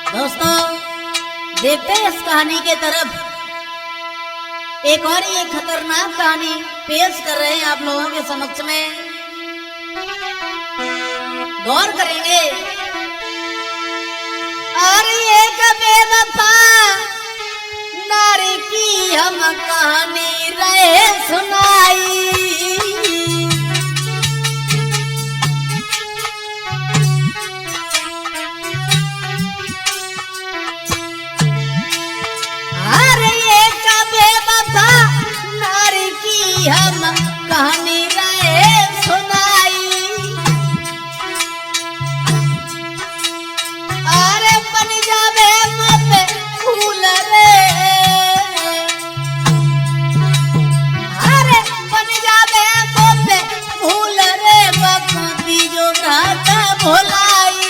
दोस्तों देखते हैं इस कहानी के तरफ। एक और ये खतरनाक कहानी पेश कर रहे हैं आप लोगों के समक्ष में, गौर करेंगे। और एक बेवफा नारी की हम कहानी रहे सुनाई। हम कहानी रहे सुनाई। अरे बन जावे मत फूल रे, अरे बन जावे मत फूल रे, बकती जो रहता भोलाई।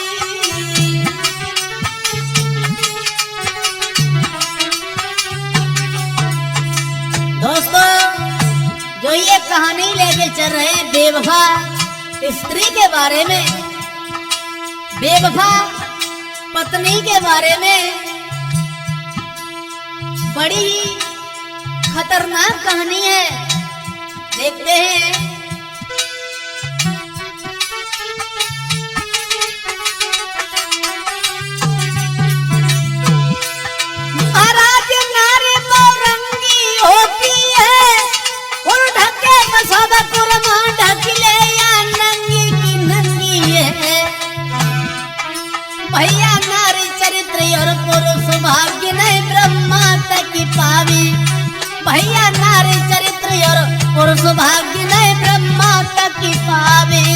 दोस्तों जो ये कहानी लेके चल रहे हैं बेवफा स्त्री के बारे में, बेवफा पत्नी के बारे में, बड़ी ही खतरनाक कहानी है। देखते हैं। महाराज नारी बहुरंगी होती है, ढकले या नंगी की नंगी है। भैया नारी चरित्र और पुरुष भाग्य नहीं ब्रह्मा तक की पावी। भैया नारी चरित्र और पुरुष भाग्य नहीं ब्रह्मा तक की पावी।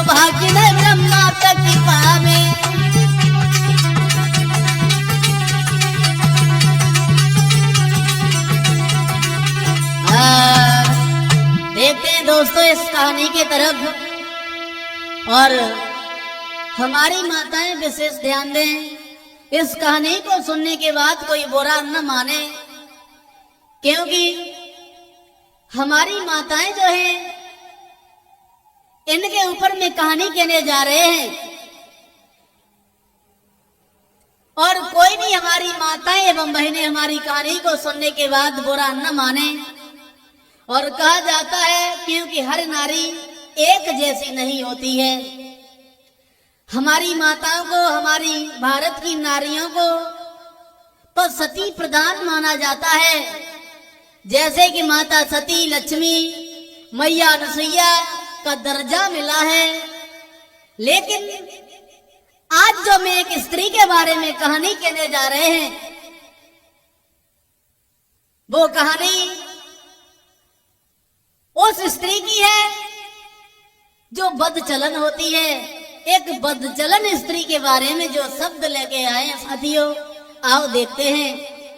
भाग्य ने ब्रह्मा तक की पावे। देखते हैं दोस्तों इस कहानी के तरफ, और हमारी माताएं विशेष ध्यान दें। इस कहानी को सुनने के बाद कोई बुरा न माने, क्योंकि हमारी माताएं जो है इनके ऊपर में कहानी कहने जा रहे हैं। और कोई भी हमारी माताएं एवं बहनें हमारी कहानी को सुनने के बाद बुरा न माने। और कहा जाता है क्योंकि हर नारी एक जैसी नहीं होती है। हमारी माताओं को, हमारी भारत की नारियों को तो सती प्रधान माना जाता है। जैसे कि माता सती, लक्ष्मी, मैया अनुसुईया का दर्जा मिला है। लेकिन आज जो मैं एक स्त्री के बारे में कहानी कहने जा रहे हैं, वो कहानी उस स्त्री की है जो बदचलन होती है। एक बदचलन स्त्री के बारे में जो शब्द लेके आए हैं साथियों, आओ देखते हैं,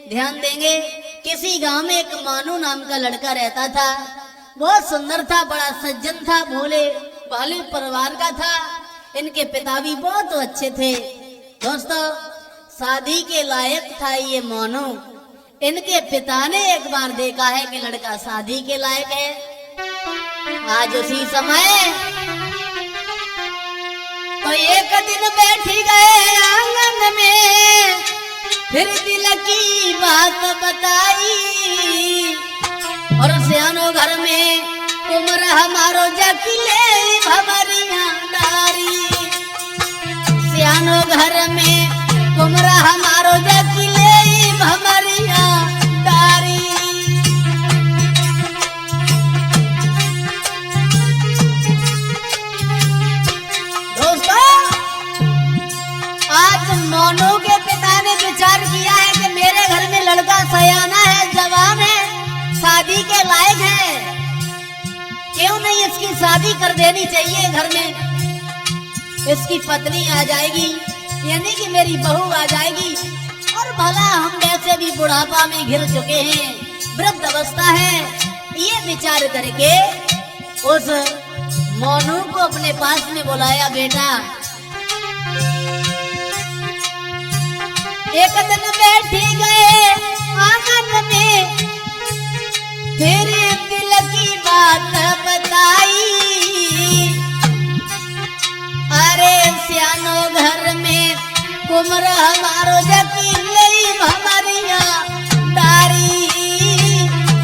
ध्यान देंगे। किसी गांव में एक मानू नाम का लड़का रहता था। बहुत सुंदर था, बड़ा सज्जन था, भोले भाले परिवार का था। इनके पिता भी बहुत अच्छे थे। दोस्तों शादी के लायक था ये मानो। इनके पिता ने एक बार देखा है कि लड़का शादी के लायक है। आज उसी समय तो एक दिन बैठी गए आंगन में, फिर दिल की बात बताई। और सियानो घर में उम्र हमारो जकिले भवरिया डारी। सियानो घर में उम्र हमारो जकिले भवरिया डारी। दोस्तों आज मोनू के पिता ने विचार किया है कि मेरे घर में लड़का सयाना है, जवान है, शादी के लायक है, क्यों नहीं इसकी शादी कर देनी चाहिए। घर में इसकी पत्नी आ जाएगी, यानी कि मेरी बहू आ जाएगी। और भला हम वैसे भी बुढ़ापा में घिर चुके हैं, वृद्ध अवस्था है। ये विचार करके उस मोनू को अपने पास में बुलाया। बेटा एक दिन बैठी गए आंगन में, फिर दिल की बात बताई। अरे सियानो घर में कुमरा हमारो जकीन हमारिया दारी,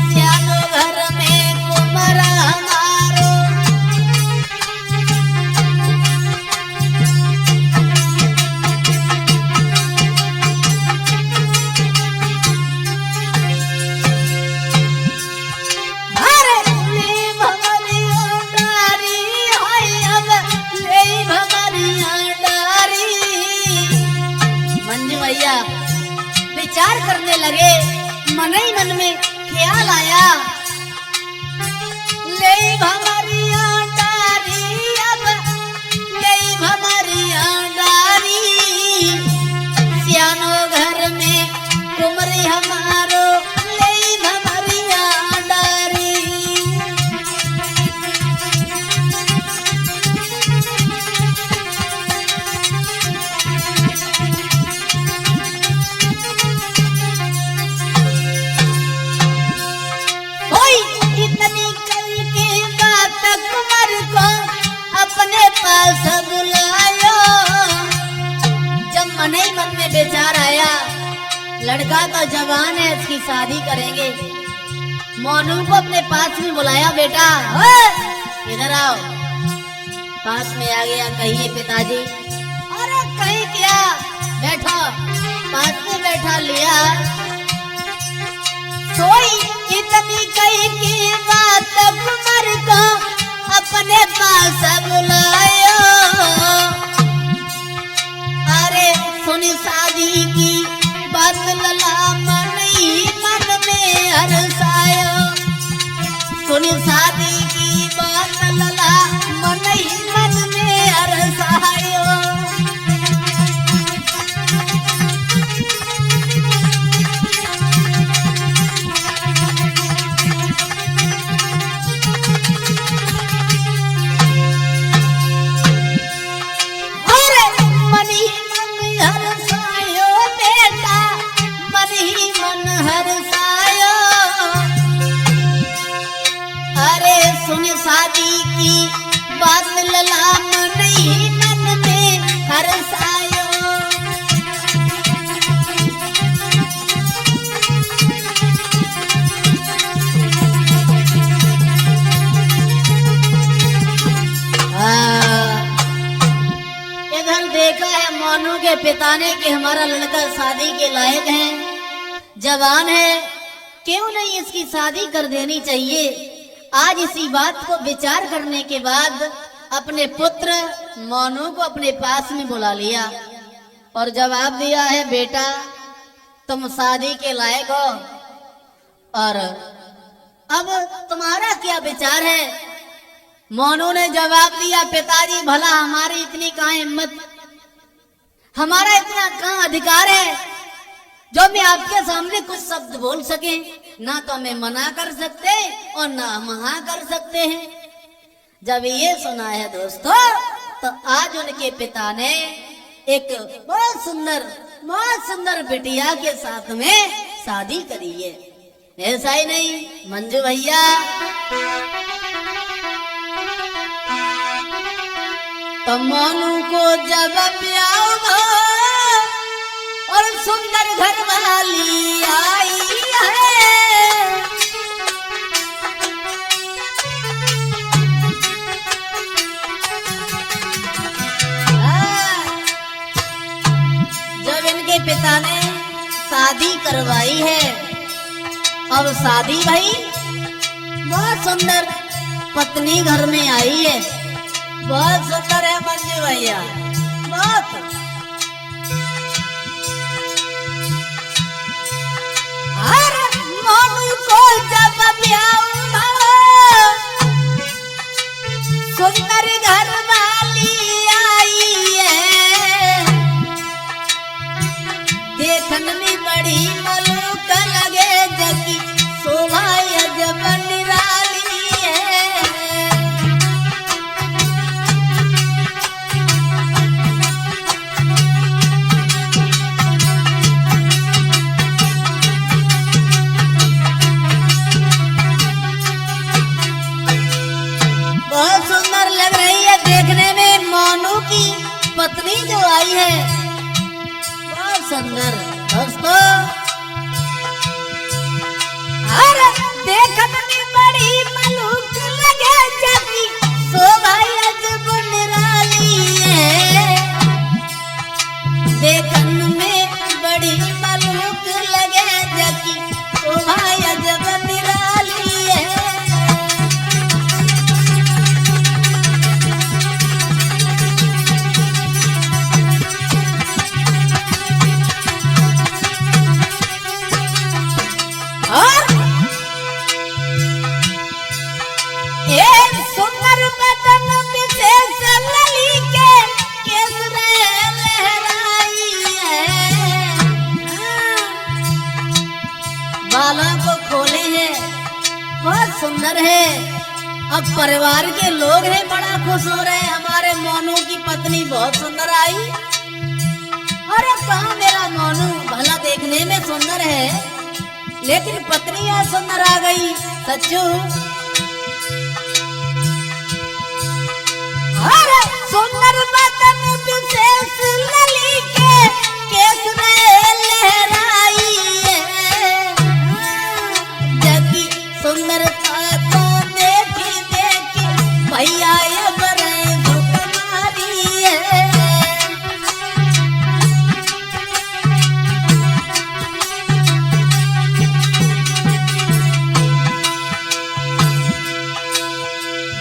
सियानो घर में कुमरा हमारो। विचार करने लगे, मन ही मन में ख्याल आया, ले भमरिया डारी, अब ले भमरिया डारी, सियानो घर में कुमरी हमारो, ले भमरिया डारी। अपने पास बुलायो। जब मन ही मन में विचार आया, लड़का तो जवान है, इसकी शादी करेंगे। मोनू को अपने पास में बुलाया। बेटा इधर आओ। पास में आ गया। कहिए पिताजी। अरे कहीं क्या, बैठो। पास में बैठा लिया। सोई इतनी कही की बात कुमार को अपने पास बुलायो। अरे सुनी शादी की बात लला मन ही मन में हर्षायो। सुनी शादी की बात लला मन ही मन में हर्षायो। शादी की बात लला मन ही मन में हर्षायो। इधर देखा है मोनू के पिता ने कि हमारा लड़का शादी के लायक है, जवान है, क्यों नहीं इसकी शादी कर देनी चाहिए। आज इसी बात को विचार करने के बाद अपने पुत्र मोनू को अपने पास में बुला लिया और जवाब दिया है, बेटा तुम शादी के लायक हो और अब तुम्हारा क्या विचार है। मोनू ने जवाब दिया, पिताजी भला हमारी इतनी कहाँ हिम्मत, हमारा इतना कहाँ अधिकार है जो मैं आपके सामने कुछ शब्द बोल सके। ना तो हमें मना कर सकते और ना हम हाँ कर सकते हैं। जब ये सुना है दोस्तों, तो आज उनके पिता ने एक बहुत सुंदर बिटिया के साथ में शादी करी है। ऐसा ही नहीं मंजू भैया, तो मोनू को जब ब्याह और सुंदर घर वाली आई है, जब इनके पिता ने शादी करवाई है, अब शादी भाई बहुत सुंदर पत्नी घर में आई है, बहुत सुंदर है मंजू भैया, बहुत। मोनू को जब ब्याह सुंदर घर वाली आई है, देखने में बड़ी मलूक लगे, जगी शोभा जब निराली है। देखने में मोनू की पत्नी जो आई है बहुत सुंदर दोस्तों। अरे देखने में बड़ी मलूक लगे जाती शोभा अजब निराली है। देखने में बड़ी मलूक लगे जाती शोभा अजब निराली है। और ये सुंदर बदन विशेष लली के केस लहराई है। बालों को खोले हैं बहुत सुंदर है। अब परिवार के लोग हैं बड़ा खुश हो रहे हैं, हमारे मोनू की पत्नी बहुत सुंदर आई। अरे कहाँ मेरा मोनू, भला देखने में सुंदर है लेकिन पत्नी यहाँ सुंदर आ गई। सच्चू अरे सुंदर बदन विशेष लली के केस लहराई है। जबकि सुंदरता को देखी देखी भैया ये बड़े भुखमारी है।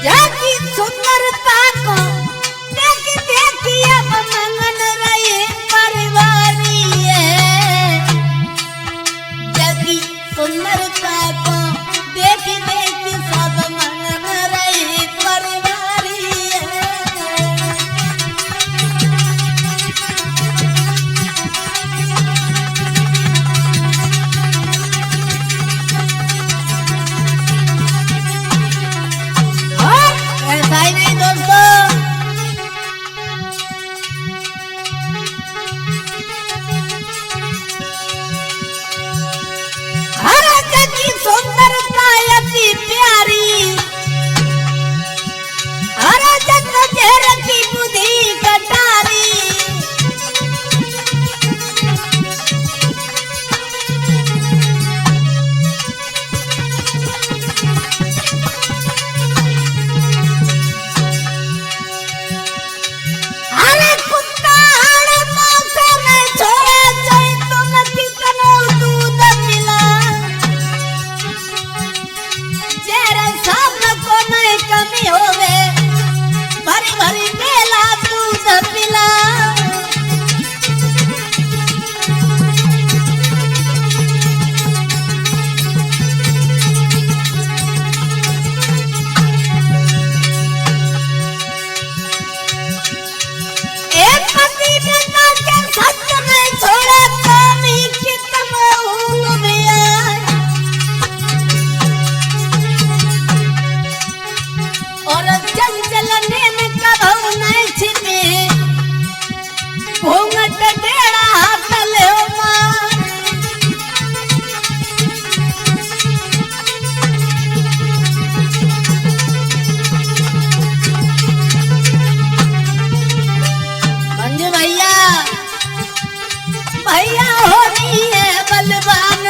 जाकी सुंदरता को देखी देखी अब मंगन रही परिवारी है। जाकी सुंदरता को देखी देखी सब मंगन रही परिवारी है। ऐसा ही नहीं दोस्तों, हर जग की सुंदरता अति प्यारी। हर जग चेहरे की बुद्धि कटारी। अरे कुत्ता हर मौके में छोड़े जाए तुम कितनो दूध मिला। जेरे सामने को नहीं कमी होवे भरी भरी मेला दूध मिला। एक पति बिना के सच नहीं छोड़े कमी कितना उल भी आए। और चंचलने में कभू नहीं छिपे घूंघट टेढ़ा हाथ ले मार। मंजू भैया भैया होनी है बलवान,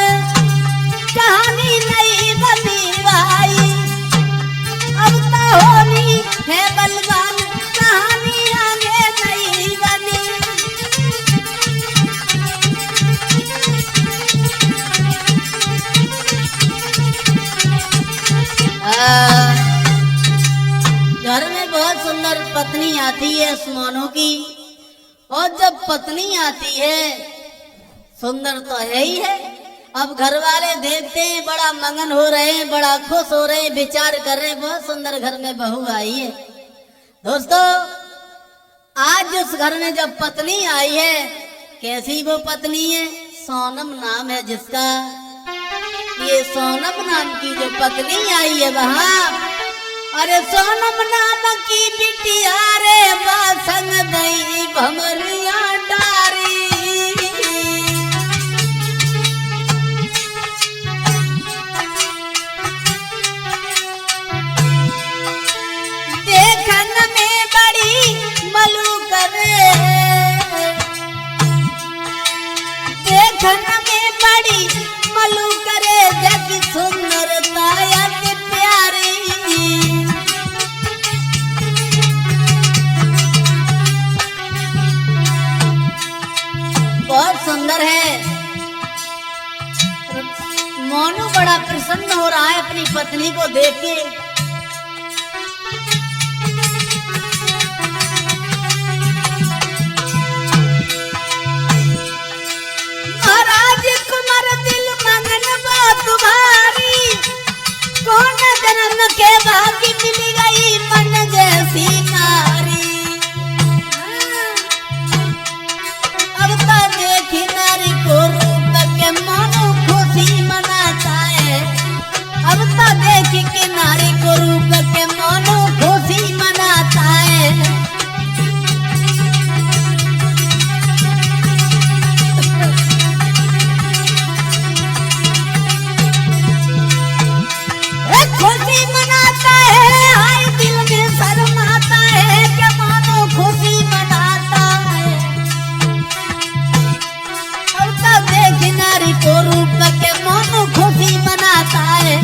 कहानी नहीं बनी भाई। अब तो होनी है बलवान, कहानी आगे नहीं बनी। घर में बहुत सुंदर पत्नी आती है उस मोनू की, और जब पत्नी आती है सुंदर तो है ही है। अब घर वाले देखते हैं बड़ा मगन हो रहे हैं, बड़ा खुश हो रहे हैं, विचार कर रहे हैं बहुत सुंदर घर में बहू आई है। दोस्तों आज उस घर में जब पत्नी आई है, कैसी वो पत्नी है? सोनम नाम है जिसका। ये सोनम नाम की जो पत्नी आई है वहाँ, अरे सोनम नाम की बिटिया रे बासंग दई भमरिया डारी। देखन में देखन में बड़ी मलू करे जग सुंदरता अति प्यारी। बहुत सुंदर है। मोनू बड़ा प्रसन्न हो रहा है अपनी पत्नी को देख के। महाराज कुमार दिल मंगन बात तुम्हारी, कौन जन्म के भाग्य मिल गई मन जैसी नारी। अब तो देखी नारी को रूप के मानो खुशी मनाता है। अब तो देखी कि नारी को रूप के मानो खुशी मनाता है। खुशी मनाता है, हाय दिल में शर्माता है कि मानो खुशी मनाता है। अब तो देखी नारी को रूप के मानो खुशी मनाता है।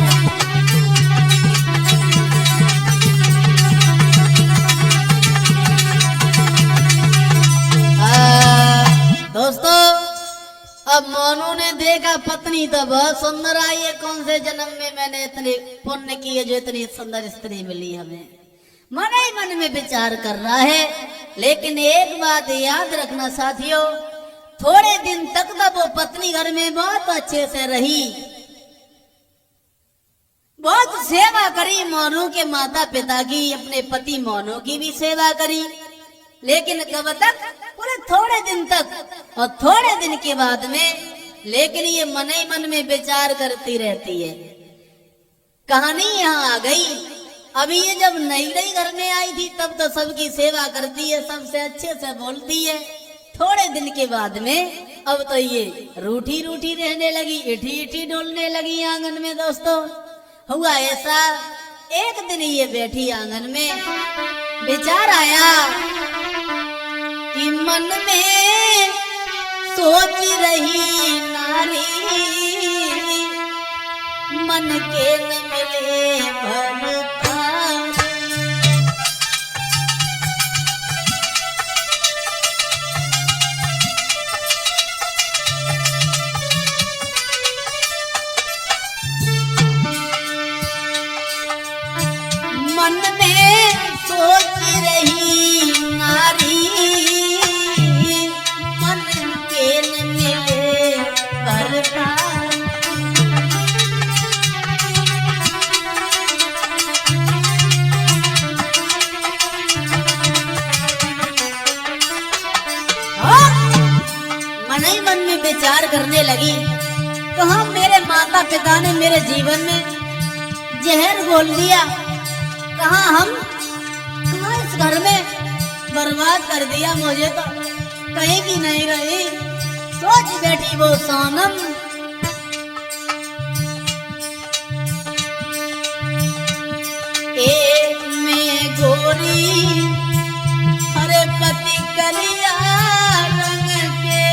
दोस्तों, अब मोनू ने देखा पत्नी तो बहुत सुंदर आई है। कौन से जन्म में मैंने इतने पुण्य किए जो इतनी सुंदर स्त्री मिली हमें। मन ही मन में विचार कर रहा है। लेकिन एक बात याद रखना साथियों, थोड़े दिन तक तो वो पत्नी घर में बहुत अच्छे से रही, बहुत सेवा करी मोनू के माता पिता की, अपने पति मोनू की भी सेवा करी। लेकिन कब तक? पूरे थोड़े दिन तक। और थोड़े दिन के बाद में लेकिन ये मन ही मन में विचार करती रहती है। कहानी यहाँ आ गई। अभी ये जब नई नई घर में आई थी तब तो सबकी सेवा करती है, सबसे अच्छे से बोलती है। थोड़े दिन के बाद में अब तो ये रूठी रूठी रहने लगी, इठी इठी डोलने लगी आंगन में। दोस्तों, हुआ ऐसा, एक दिन ये बैठी आंगन में, विचार आया कि मन में सोच रही नारी, मन के न मिले भर पारी। मन में सोच रही नारी, मन के न मिले भर पारी। मन ही मन में विचार करने लगी, कहाँ मेरे माता पिता ने मेरे जीवन में जहर घोल दिया, कहाँ इस घर में बर्बाद कर दिया मुझे, तो कहीं की नहीं रही। सोच बैठी वो सोनम, एक में गोरी हरे पति कलिया रंग के,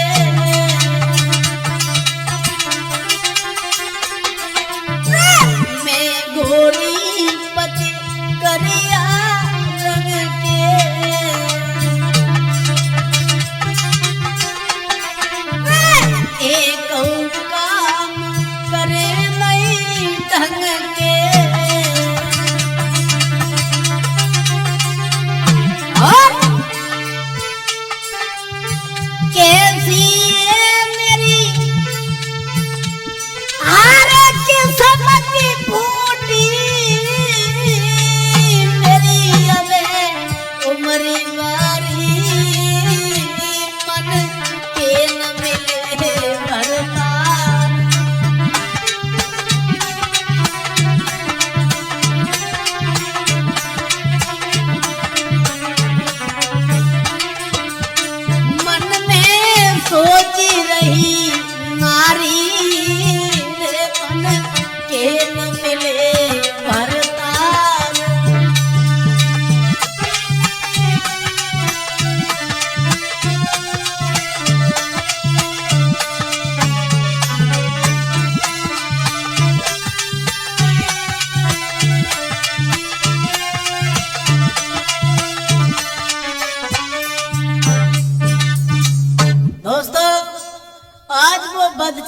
में गोरी पति कलिया रंग के। एक काम करे नहीं ढंग के, और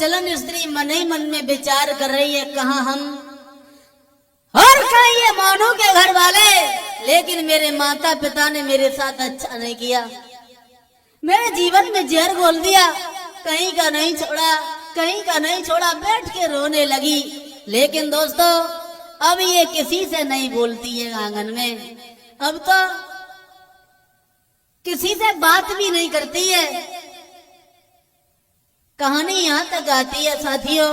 चलन स्त्री मन ही मन में विचार कर रही है, कहाँ हम और कहीं ये मोनू के घर वाले। लेकिन मेरे माता पिता ने मेरे साथ अच्छा नहीं किया, मेरे जीवन में जहर घोल दिया, कहीं का नहीं छोड़ा, कहीं का नहीं छोड़ा, बैठ के रोने लगी। लेकिन दोस्तों अब ये किसी से नहीं बोलती है आंगन में, अब तो किसी से बात भी नहीं करती है। कहानी यहाँ तक आती है साथियों,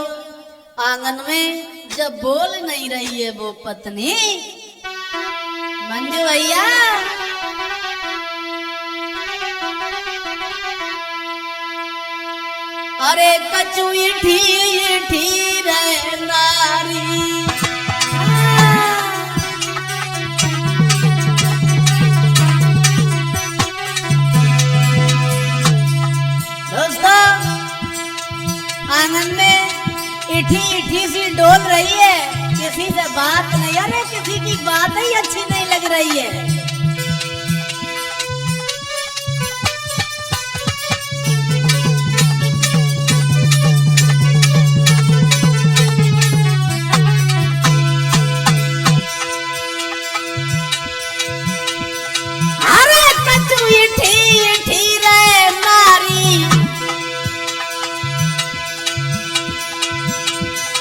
आंगन में जब बोल नहीं रही है वो पत्नी, मंजू भैया अरे कचू इठी इठी रे नारी। दोस्तों आंगन में इठी इठी सी डोल रही है, किसी से बात नहीं, अरे किसी की बात ही अच्छी नहीं लग रही है। अरे कचू इठी इठी रे नारी,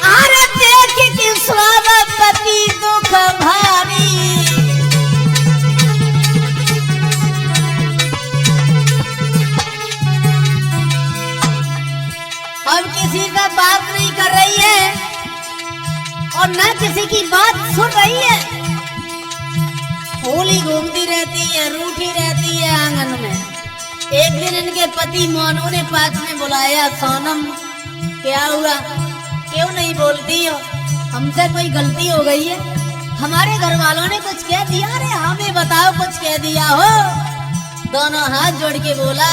अरे देख कि स्वावपति दुख भारी। अब किसी का बात नहीं कर रही है और न किसी की बात सुन रही है, होली घूमती रहती है, रूठी रहती है आंगन में। एक दिन इनके पति मोनू ने पास में बुलाया, सोनम क्या हुआ, क्यों नहीं बोलती हो, हमसे कोई गलती हो गई है, हमारे घर वालों ने कुछ कह दिया, अरे हमें बताओ कुछ कह दिया हो। दोनों हाथ जोड़ के बोला,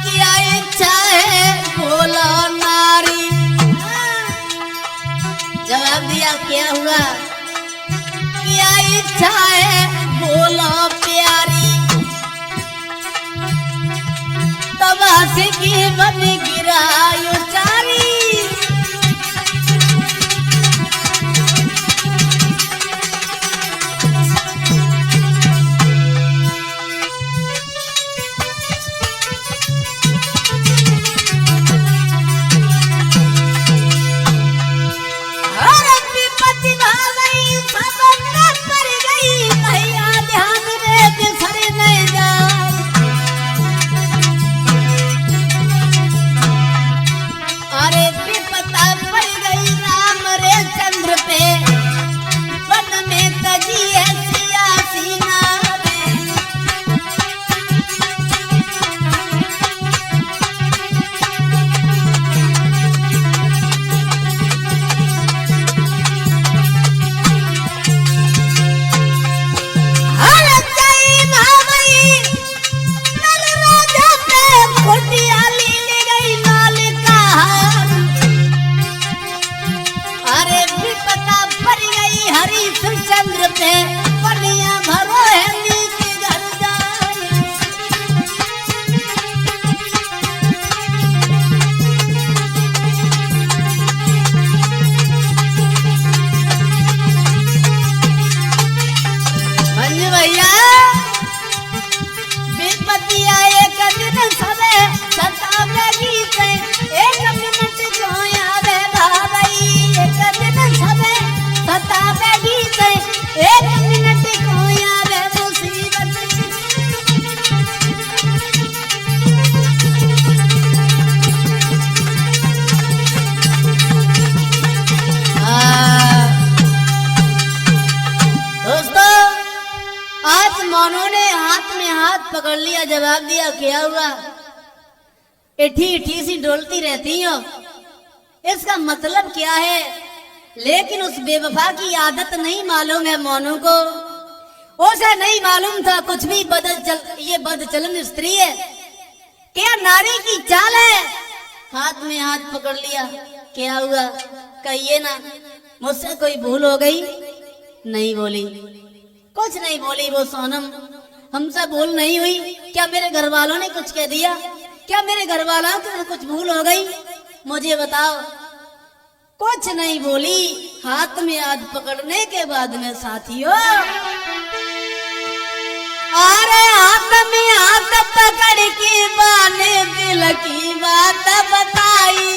क्या इच्छा है बोलो नारी। जवाब दिया, क्या हुआ, क्या इच्छा है बोलो प्यारी। तबासे की बन गिरायो चारी। पकड़ लिया, जवाब दिया, क्या हुआ, इठी इठी सी डोलती रहती हो, इसका मतलब क्या है। लेकिन उस बेवफा की आदत नहीं मालूम है मोनू को, उसे नहीं मालूम था कुछ भी ये बदचलन स्त्री है, क्या नारी की चाल है। हाथ में हाथ पकड़ लिया, क्या हुआ, कहिए ना, मुझसे कोई भूल हो गई। नहीं बोली, कुछ नहीं बोली वो सोनम। हमसे भूल नहीं हुई? क्या मेरे घर वालों ने कुछ कह दिया? क्या मेरे घर वालों को कुछ भूल हो गई? मुझे बताओ। कुछ नहीं बोली। हाथ में हाथ पकड़ने के बाद में साथियों, अरे हाथ में हाथ पकड़ के बाने दिल की बात बताई।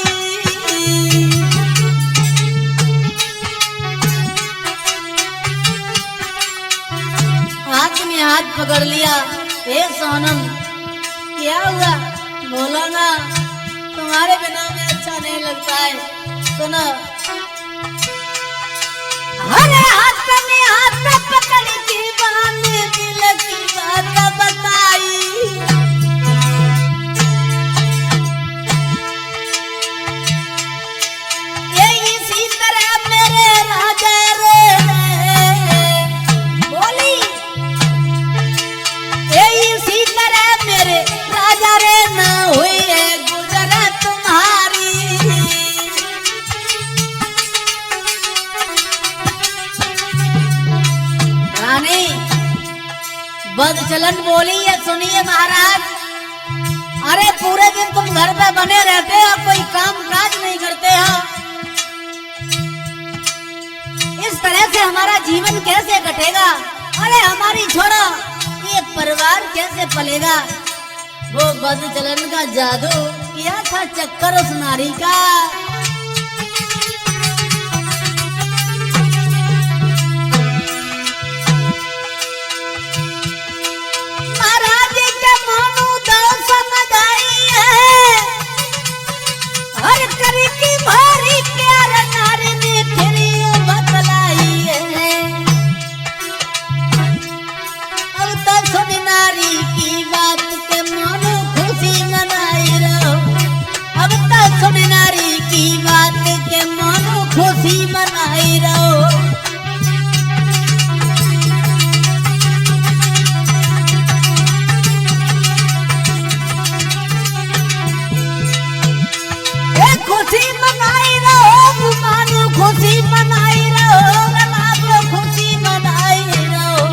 हाथ में हाथ पकड़ लिया। ए सोनम, क्या हुआ? बोलो ना, तुम्हारे बिना में अच्छा नहीं लगता है। सुनो। अरे हाथ में हाथ पकड़ के बाने दिल की बात बताई। ये इसी तरह मेरे राजा रे बोली, ये इसी तरह मेरे राजा रे ना हुई है गुजर तुम्हारी। रानी बदचलन बोली है, सुनिए महाराज। अरे पूरे दिन तुम घर पे बने रहते हो, कोई काम काज नहीं करते हो। इस तरह से हमारा जीवन कैसे कटेगा? अरे हमारी छोड़ो, ये परिवार कैसे पलेगा? वो बदचलन का जादू किया था चक्कर उस नारी का। महाराज के मानो दो समझ आई है, हर करी की भारी प्यार नारी ने फिर बतलाई है। अब तो सुन नारी की बात के मानो खुशी मनाई रहो। अब तो सुन नारी की बात के मानो खुशी मनाई रहो। खुशी मनाई रहो, मानो खुशी मनाई रहो, लाभ खुशी मनाई रहो।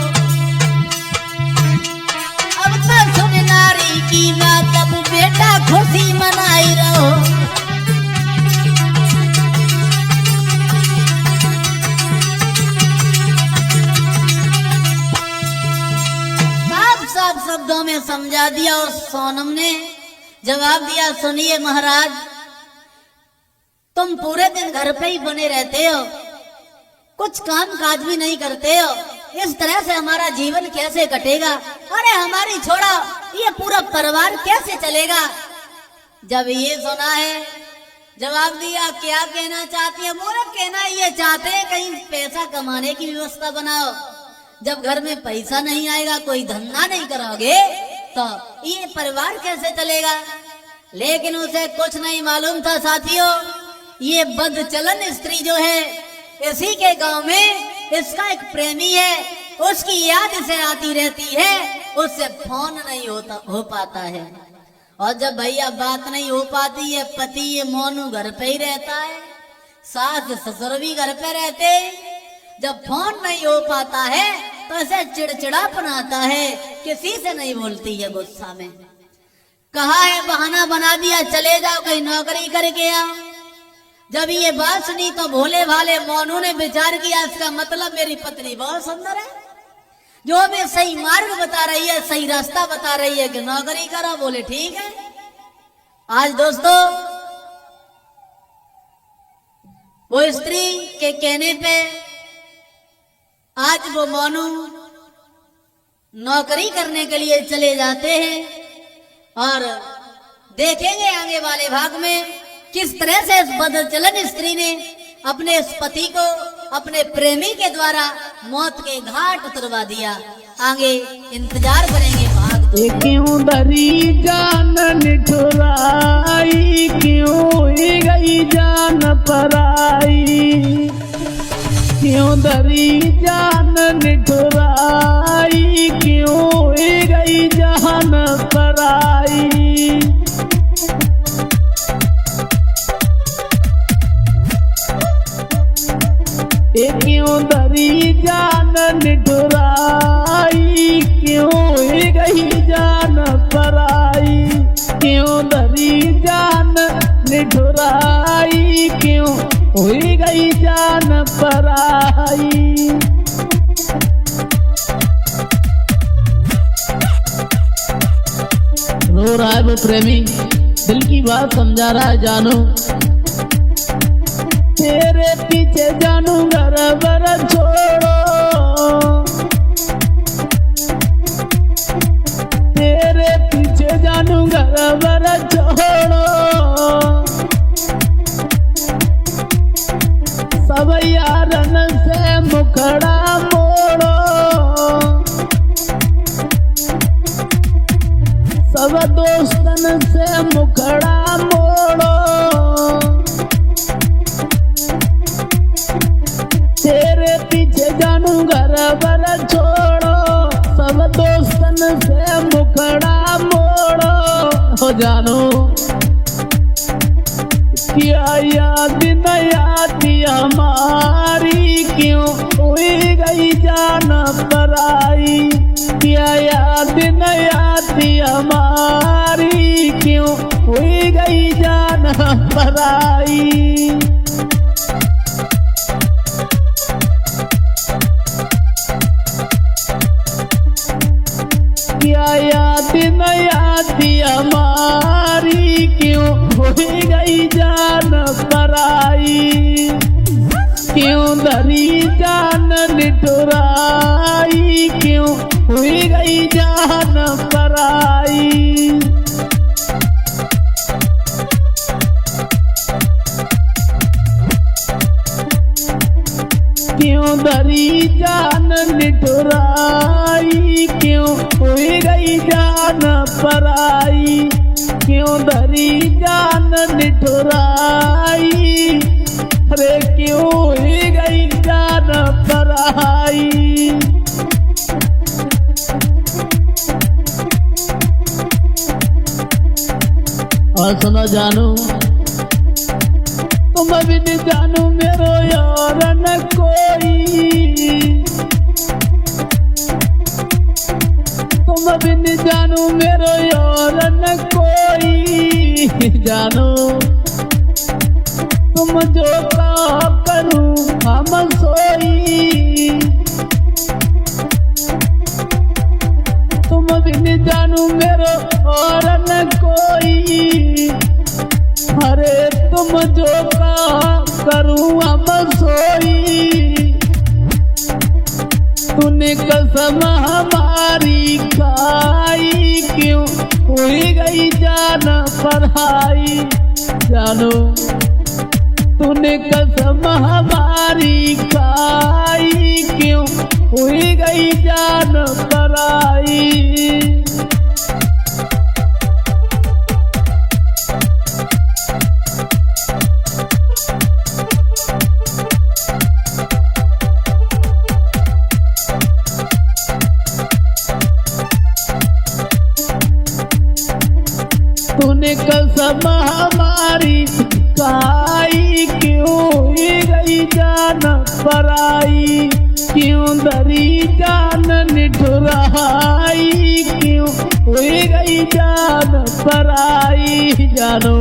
अब तो सुन नारी की बात, अब बेटा खुशी मनाई रहो। साफ साफ शब्दों में समझा दिया और सोनम ने जवाब दिया, सुनिए महाराज, तुम पूरे दिन घर पे ही बने रहते हो, कुछ काम काज भी नहीं करते हो। इस तरह से हमारा जीवन कैसे कटेगा? अरे हमारी छोड़ो, ये पूरा परिवार कैसे चलेगा? जब ये सुना है, जवाब दिया, क्या कहना चाहती है? बोला कहना ये चाहते हैं कहीं पैसा कमाने की व्यवस्था बनाओ। जब घर में पैसा नहीं आएगा, कोई धंधा नहीं करोगे, तो ये परिवार कैसे चलेगा? लेकिन उसे कुछ नहीं मालूम था साथियों, ये बदचलन स्त्री जो है, इसी के गांव में इसका एक प्रेमी है, उसकी याद इसे आती रहती है, उससे फोन नहीं हो पाता है। और जब भैया बात नहीं हो पाती है, पति ये मोनू घर पे ही रहता है, सास ससुर भी घर पे रहते। जब फोन नहीं हो पाता है तो इसे चिड़चिड़ापन आता है, किसी से नहीं बोलती है गुस्सा में। कहा है बहाना बना दिया, चले जाओ कहीं नौकरी करके आओ। जब ये बात सुनी तो भोले भाले मोनू ने विचार किया, इसका मतलब मेरी पत्नी बहुत सुंदर है, जो हमें सही मार्ग बता रही है, सही रास्ता बता रही है कि नौकरी करो। बोले ठीक है। आज दोस्तों वो स्त्री के कहने पे आज वो मोनू नौकरी करने के लिए चले जाते हैं। और देखेंगे आगे वाले भाग में किस तरह से इस बदचलन स्त्री ने अपने इस पति को अपने प्रेमी के द्वारा मौत के घाट उतरवा दिया। आगे इंतजार करेंगे भाग। क्यों डरी जान निठुराई, क्यों गई जान पराई, क्यों डरी जान निठुराई, क्यों गई जान पराई। क्यों डरी जान निठुराई, क्यों जान पराई। रो रहा है वो प्रेमी, दिल की बात समझा रहा है जानू। तेरे पीछे जानू घर बर छोड़ो, तेरे पीछे जानू घर बर छोड़ो। सब यारन से मुखड़ा मोड़ो, सब दोस्तन से मुखड़ा मोड़ो। तेरे पीछे जानू घर बर छोड़ो, सब दोस्तन से मुखड़ा मोड़ो। हो जानू क्या याद न आती हमारी, क्यों हुई गई जान पराई। क्या याद न आती हमारी, क्यों हुई गई जान पराई। क्या याद न आती हमारी, क्यों हुई गई जान पराई। क्यों धरी जान निठुराई, क्यों हुई गई जान पराई। क्यों धरी जान निठुराई, क्यों हुई गई जान पराई। क्यों धरी जान निठुराई, अरे क्यों हुई गई जान पराई। और सुनो जानू, तुम बिन जानू मेरो यार न कोई। तुम बिन जानू मेरो यार न कोई। जानू तुम जो कहा करूं हम सोई। तुम बिन जानू मेरो और न कोई। अरे तुम जो कहा करूं हम सोई। तूने कसम हमारी खाई, क्यों हुई गई जान पराई। जानू तूने कसम हमारी खाई, क्यों हुई गई जान पराई। तूने कसम हमारी खाई, क्यों हुई गई जान पराई। क्यों धरी जान निठुराई, क्यों हुई गई जान पराई। जानू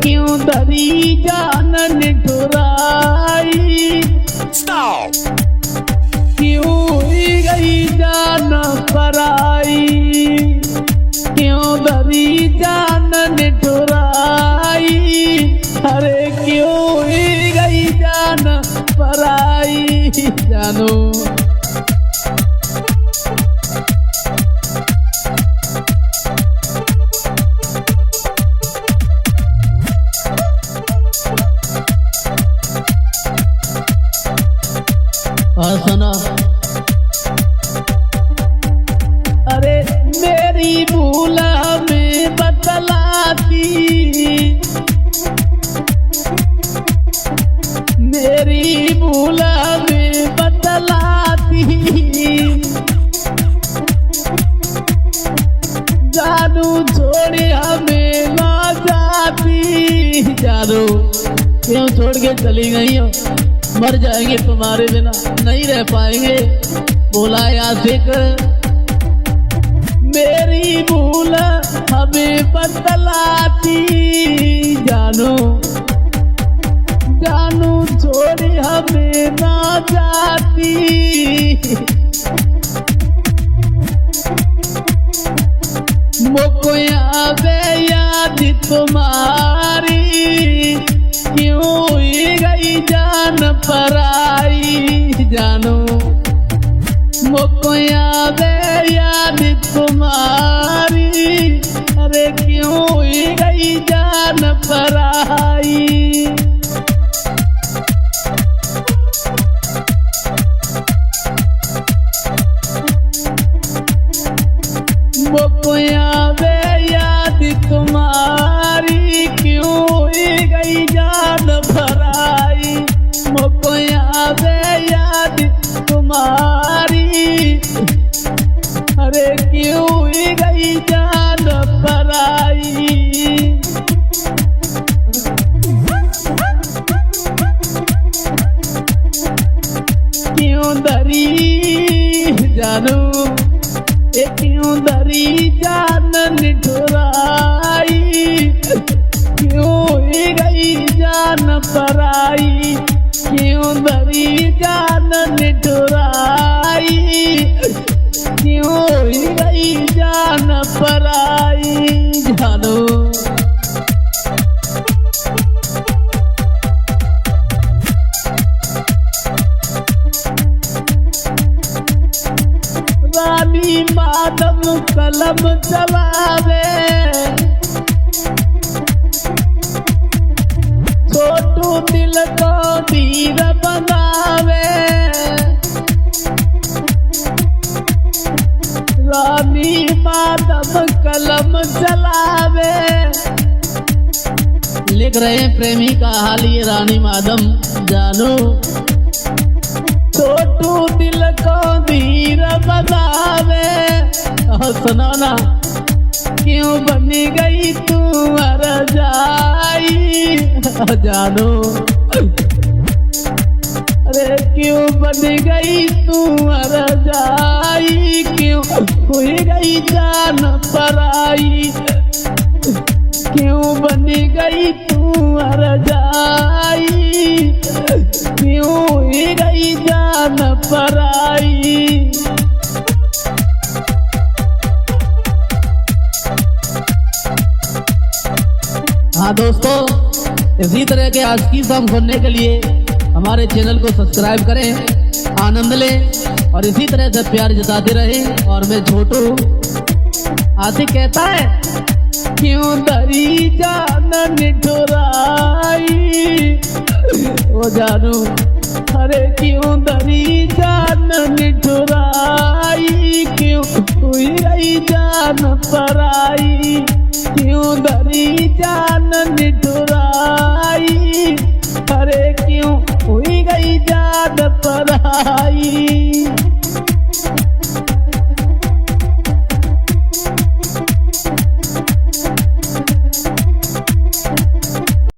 क्यों धरी जान निठुराई, क्यों हुई गई जान पराई। क्यों धरी जान निठुराई, अरे क्यों हुई गई जान पराई। जानू और सुनो, अरे मेरी भूल हमें बतलाती। मेरी भूल हमें बतलाती। जानू छोड़े हमें ना जाती। जानू क्यों छोड़ के चली गई हो। मर जाएंगे तुम्हारे बिना, नहीं रह पाएंगे। बोला आशिक मेरी भूल हमें बतलाती, जानू जानू छोड़ी हमें ना जाती। मोको आवे याद तुम्हारी, क्यों हुई गई जान पराई, जानू मोको आवे याद तुम्हारी, अरे क्यों हुई गई जान पराई। मोको आवे याद तुम्हारी, क्यों हुई गई जान पराई। मोको आवे याद तुम्हारी, अरे क्यों हुई गई जान पराई। क्यों दरी जानू, क्यों दरी जान निठुराई, क्यों हुई गई जान पराई। क्यों दरी जान निठुराई, क्यों हुई गई जान पराई। जानू रानी माधव कलम चलावे, छोटू दिल को धीर बनावे। रानी माधव कलम चलावे। लिख रहे हैं प्रेमी का हाल ये रानी माधव, जानू छोटू दिल को धीर बनावे। सुनाना क्यों बनी गई तू मर जाई, जानू अरे क्यों बनी गई तू मर जाई। क्यों हुई गई जान पराई, क्यों बनी गई तू मर जाई। क्यों हुई गई जान पराई। हाँ दोस्तों, इसी तरह के आशिकी सॉन्ग सुनने के लिए हमारे चैनल को सब्सक्राइब करें, आनंद लें और इसी तरह से प्यार जताते रहें। और मैं छोटू आशिक कहता है क्यों दरी जान निठुराई, ओ जानू अरे क्यों दरी जान निठुराई। क्यों हुई गई जान पराई, क्यों दरी जान निठुराई।